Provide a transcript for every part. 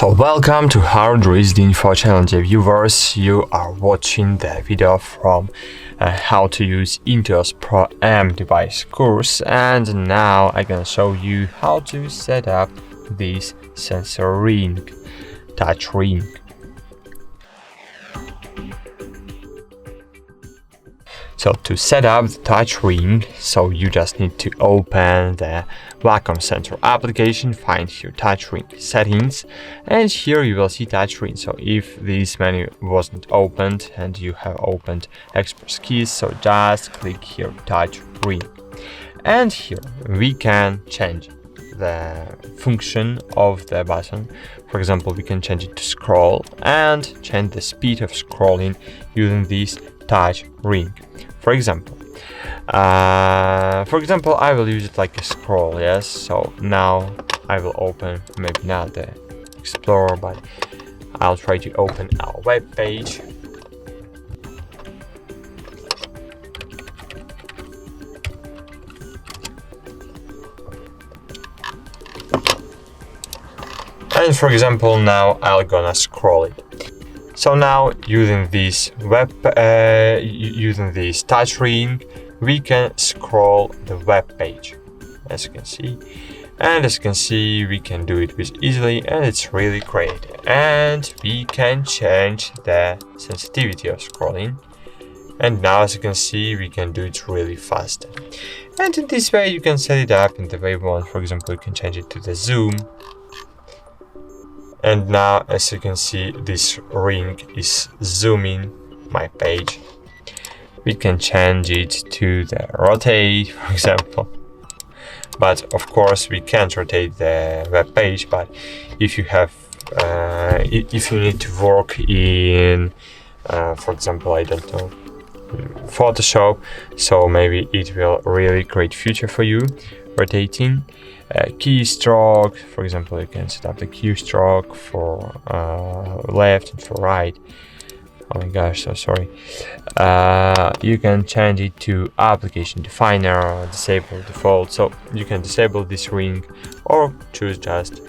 So welcome to HardReset.Info channel, dear viewers. You are watching the video from how to use Intuos Pro M device course, and now I'm gonna show you how to set up this sensor ring, touch ring. So to set up the touch ring, so you just need to open the Wacom Sensor application, find your touch ring settings, and here you will see touch ring. So if this menu wasn't opened and you have opened Express keys, so just click here touch ring. And here we can change the function of the button. For example, we can change it to scroll and change the speed of scrolling using this touch ring. For example, I will use it like a scroll, yes. So now I will open, maybe not the Explorer, but I'll try to open our web page. And for example, now I'm gonna scroll it. So now using this touch ring, we can scroll the web page, as you can see. And as you can see, we can do it with easily, and it's really great. And we can change the sensitivity of scrolling. And now, as you can see, we can do it really fast. And in this way, you can set it up in the way you want. For example, you can change it to the zoom. And now, as you can see, this ring is zooming my page. We can change it to the rotate, for example. But of course, we can't rotate the web page. But if you have, if you need to work in, for example, I don't know, Photoshop, so maybe it will really great future for you. Rotating. Keystroke, for example, you can set up the keystroke for left and for right. Oh my gosh, so sorry. You can change it to application definer, disable default. So you can disable this ring or choose just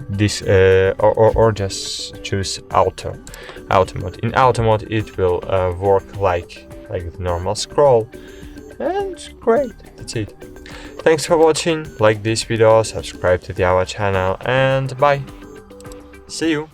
this, or just choose auto mode. In auto mode, it will work like the normal scroll, and great. That's it. Thanks for watching, like this video, subscribe to our channel, and bye. See you.